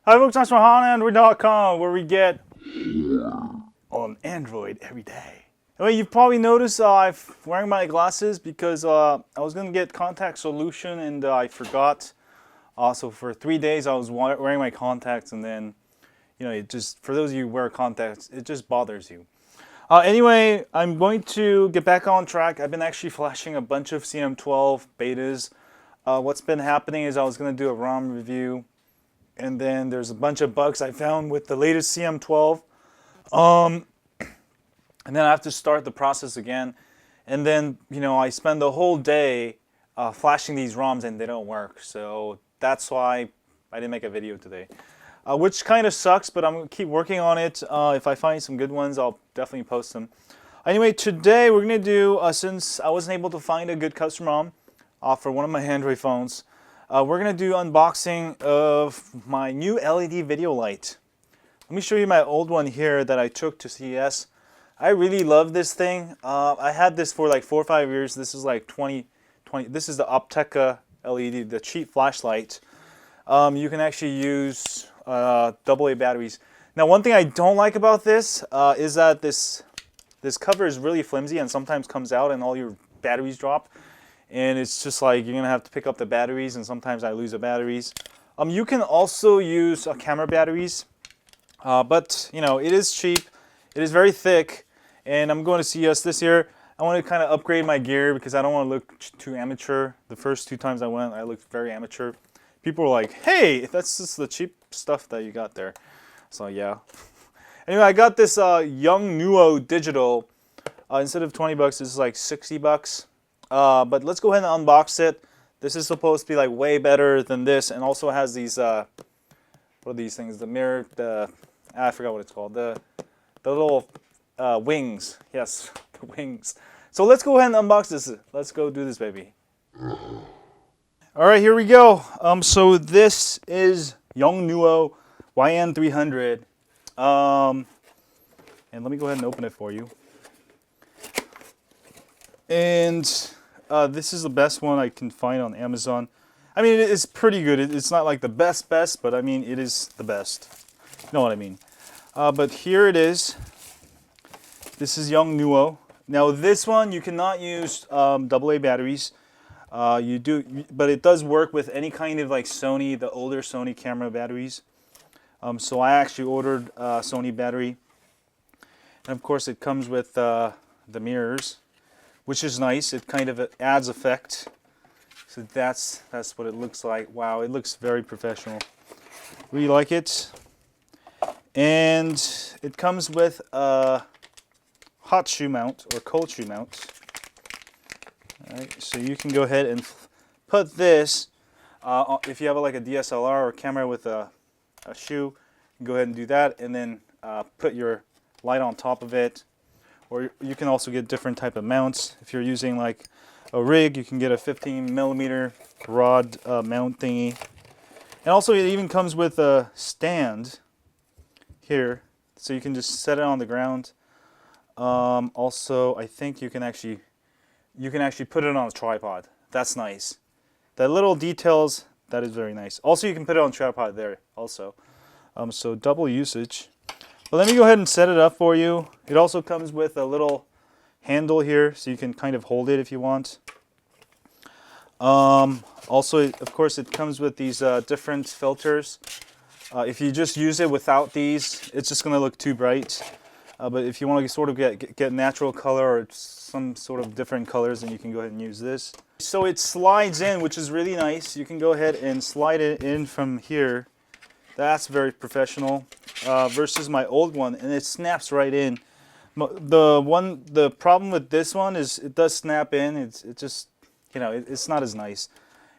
Hi folks, I'm from Android.com, where we get on Android every day. Anyway, you've probably noticed I'm wearing my glasses because I was going to get contact solution and I forgot. So for 3 days I was wearing my contacts, and then, it just, for those of you who wear contacts, it just bothers you. Anyway, I'm going to get back on track. I've been actually flashing a bunch of CM12 betas. What's been happening is I was going to do a ROM review, and then there's a bunch of bugs I found with the latest CM12. And then I have to start the process again. And then, I spend the whole day flashing these ROMs and they don't work. So that's why I didn't make a video today. Which kind of sucks, but I'm going to keep working on it. If I find some good ones, I'll definitely post them. Anyway, today we're going to do, since I wasn't able to find a good custom ROM for one of my Android phones, we're going to do unboxing of my new LED video light. Let me show you my old one here that I took to CES. I really love this thing. I had this for like 4 or 5 years. This is like 20. This is the Optica LED, the cheap flashlight. You can actually use AA batteries. Now, one thing I don't like about this is that this cover is really flimsy and sometimes comes out and all your batteries drop. And it's just like you're gonna have to pick up the batteries, and sometimes I lose the batteries. You can also use camera batteries, but it is cheap. It is very thick, and I'm going to CES this year. I want to kind of upgrade my gear because I don't want to look too amateur. The first 2 times I went, I looked very amateur. People were like, "Hey, that's just the cheap stuff that you got there." So yeah. Anyway, I got this YongNuo digital. Instead of 20 bucks, it's like 60 bucks. But let's go ahead and unbox it. This is supposed to be like way better than this, and also has these what are these things? The mirror, I forgot what it's called. The little wings. Yes, the wings. So let's go ahead and unbox this. Let's go do this, baby. All right, here we go. So this is YongNuo YN300. And let me go ahead and open it for you. And this is the best one I can find on Amazon. I mean, it's pretty good. It's not like the best, but I mean, it is the best. You know what I mean? But here it is. This is YongNuo. Now, this one, you cannot use AA batteries. You do, but it does work with any kind of like Sony, the older Sony camera batteries. So I actually ordered a Sony battery. And of course, it comes with the mirrors, which is nice. It kind of adds effect. So that's what it looks like. Wow, it looks very professional. Really like it. And it comes with a hot shoe mount or cold shoe mount. All right, so you can go ahead and put this, if you have like a DSLR or camera with a shoe, you can go ahead and do that, and then put your light on top of it. Or you can also get different type of mounts. If you're using like a rig, you can get a 15mm rod mount thingy. And also it even comes with a stand here, so you can just set it on the ground. Also, I think you can actually put it on a tripod. That's nice. The little details, that is very nice. Also, you can put it on a tripod there also. So double usage. But let me go ahead and set it up for you. It also comes with a little handle here, so you can kind of hold it if you want. Also, of course, it comes with these different filters. If you just use it without these, it's just going to look too bright. But if you want to sort of get natural color or some sort of different colors, then you can go ahead and use this. So it slides in, which is really nice. You can go ahead and slide it in from here. That's very professional versus my old one, and it snaps right in. The problem with this one is it does snap in. It just, it's not as nice.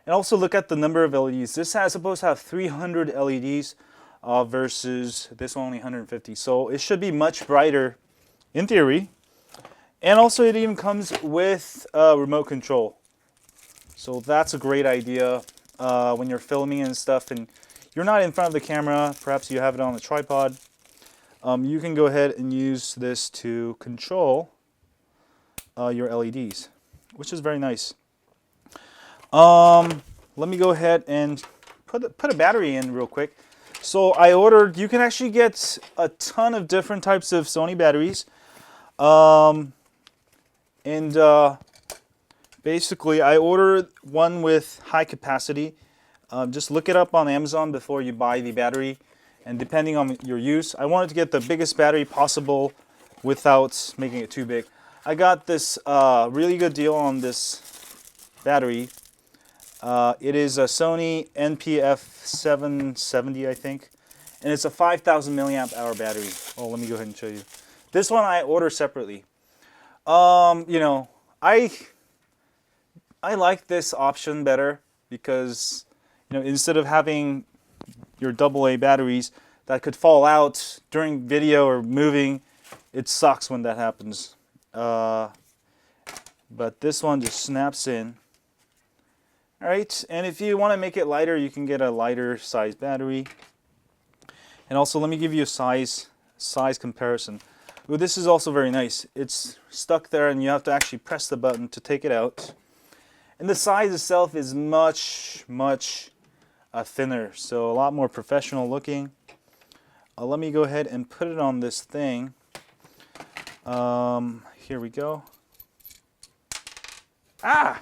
And also look at the number of LEDs. This is supposed to have 300 LEDs versus this one only 150. So it should be much brighter in theory. And also it even comes with remote control. So that's a great idea when you're filming and stuff and you're not in front of the camera, perhaps you have it on a tripod. You can go ahead and use this to control your LEDs, which is very nice. Let me go ahead and put a battery in real quick. So I ordered, you can actually get a ton of different types of Sony batteries. And basically I ordered one with high capacity. Just look it up on Amazon before you buy the battery. And depending on your use, I wanted to get the biggest battery possible without making it too big. I got this really good deal on this battery. It is a Sony NPF770, I think, and it's a 5,000 milliamp hour battery. Oh, let me go ahead and show you. This one I order separately. You know, I like this option better because, you know, instead of having your AA batteries that could fall out during video or moving, it sucks when that happens. But this one just snaps in. All right, and if you want to make it lighter, you can get a lighter size battery. And also, let me give you a size comparison. Ooh, this is also very nice. It's stuck there, and you have to actually press the button to take it out. And the size itself is much thinner, so a lot more professional looking. Let me go ahead and put it on this thing. Here we go. Ah!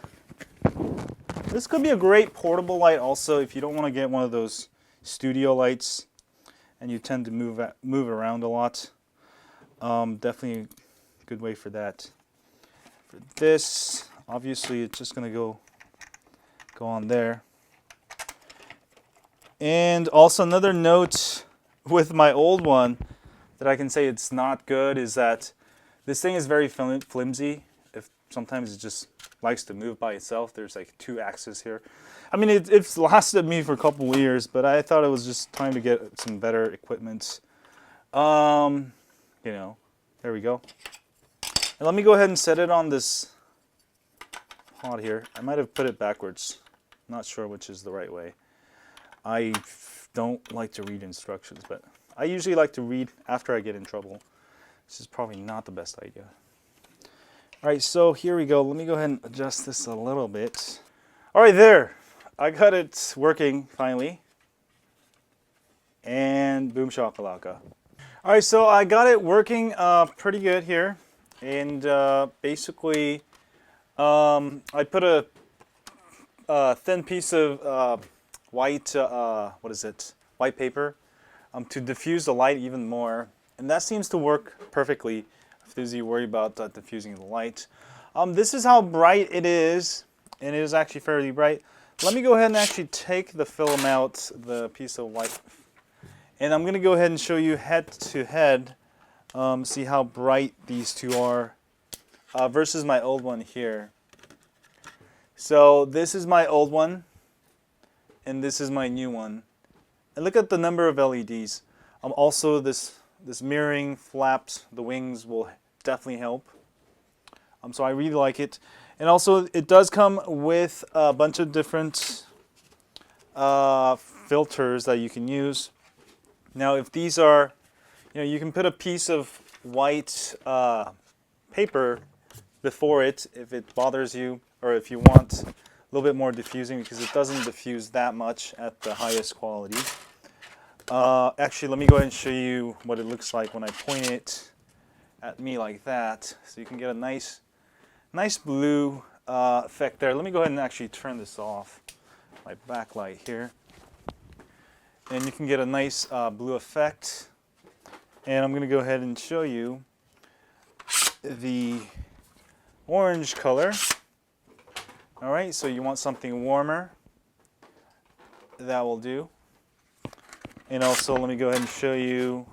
This could be a great portable light also if you don't want to get one of those studio lights and you tend to move around a lot. Definitely a good way for that. For this, obviously it's just going to go on there. And also another note with my old one that I can say it's not good is that this thing is very flimsy. Sometimes it just likes to move by itself. There's like 2 axes here. I mean, it's lasted me for a couple of years, but I thought it was just time to get some better equipment. You know, there we go. And let me go ahead and set it on this pod here. I might have put it backwards. Not sure which is the right way. I don't like to read instructions, but I usually like to read after I get in trouble. This is probably not the best idea. All right, so here we go. Let me go ahead and adjust this a little bit. All right, there. I got it working finally. And boom shakalaka. All right, so I got it working pretty good here. And basically, I put a thin piece of white, white paper to diffuse the light even more. And that seems to work perfectly. If you worry about diffusing the light. This is how bright it is, and it is actually fairly bright. Let me go ahead and actually take the film out, the piece of white, and I'm going to go ahead and show you head to head, see how bright these two are versus my old one here. So this is my old one, and this is my new one. And look at the number of LEDs. Also, this mirroring flaps, the wings will definitely help. So I really like it. And also it does come with a bunch of different filters that you can use. Now if these are, you know, you can put a piece of white paper before it if it bothers you, or if you want a little bit more diffusing, because it doesn't diffuse that much at the highest quality. Actually, let me go ahead and show you what it looks like when I point it at me like that, so you can get a nice blue effect there. Let me go ahead and actually turn this off, my backlight here, and you can get a nice blue effect. And I'm going to go ahead and show you the orange color. All right, so you want something warmer, that will do. And also, let me go ahead and show you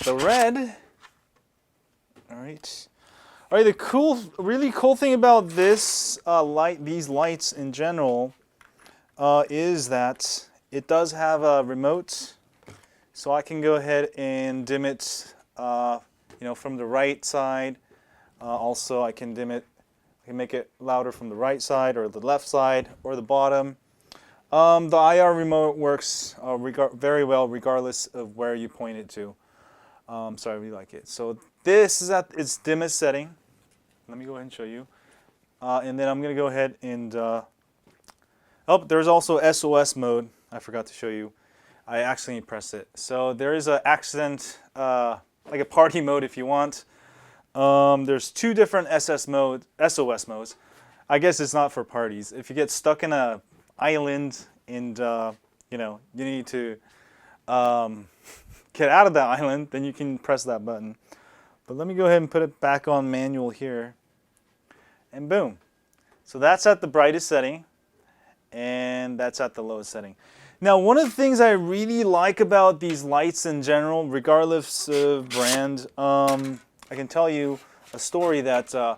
the red. All right. All right. The really cool thing about this these lights in general, is that it does have a remote, so I can go ahead and dim it, you know, from the right side. Also, I can dim it. I can make it louder from the right side, or the left side, or the bottom. The IR remote works very well regardless of where you point it to. So I really like it. So this is at its dimmest setting. Let me go ahead and show you. And then I'm going to go ahead and... oh, there's also SOS mode. I forgot to show you. I accidentally pressed it. So there is an accident, like a party mode if you want. There's two different SOS modes. I guess it's not for parties. If you get stuck in a island and you know you need to get out of that island, then you can press that button. But let me go ahead and put it back on manual here, and boom. So that's at the brightest setting, and that's at the lowest setting. Now, one of the things I really like about these lights in general, regardless of brand, I can tell you a story that the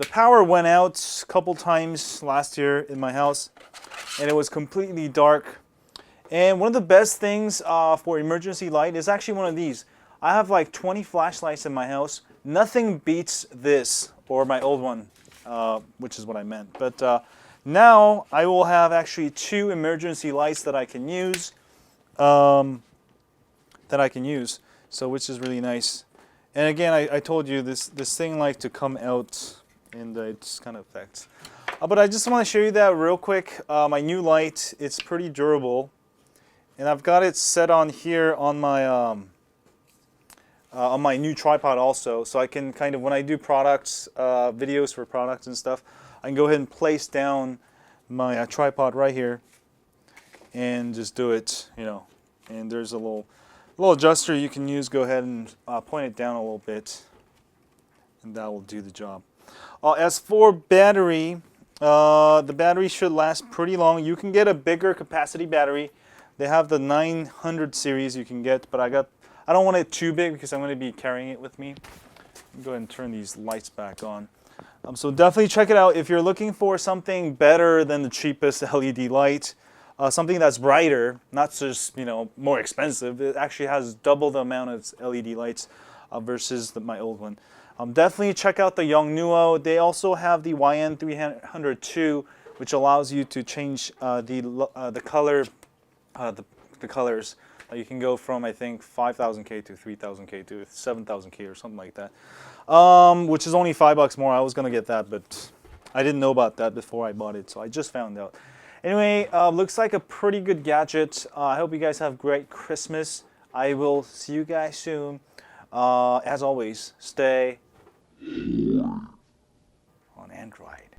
power went out a couple times last year in my house, and it was completely dark. And one of the best things for emergency light is actually one of these. I have like 20 flashlights in my house. Nothing beats this, or my old one, which is what I meant. But now I will have actually two emergency lights that I can use. So which is really nice. And again, I told you this thing like to come out, and it's kind of affects. But I just want to show you that real quick. My new light, it's pretty durable, and I've got it set on here on my new tripod also, so I can kind of, when I do products, videos for products and stuff, I can go ahead and place down my tripod right here and just do it, you know. And there's a little adjuster you can use. Go ahead and point it down a little bit, and that will do the job. As for battery, the battery should last pretty long. You can get a bigger capacity battery. They have the 900 series you can get, but I don't want it too big because I'm going to be carrying it with me. Go ahead and turn these lights back on. So definitely check it out if you're looking for something better than the cheapest LED light, something that's brighter, not just, you know, more expensive. It actually has double the amount of LED lights versus my old one. Definitely check out the YongNuo. They also have the YN300 too, which allows you to change the colors. You can go from, I think, 5,000K to 3,000K to 7,000K or something like that, which is only $5 more. I was going to get that, but I didn't know about that before I bought it, so I just found out. Anyway, looks like a pretty good gadget. I hope you guys have a great Christmas. I will see you guys soon. As always, stay on Android.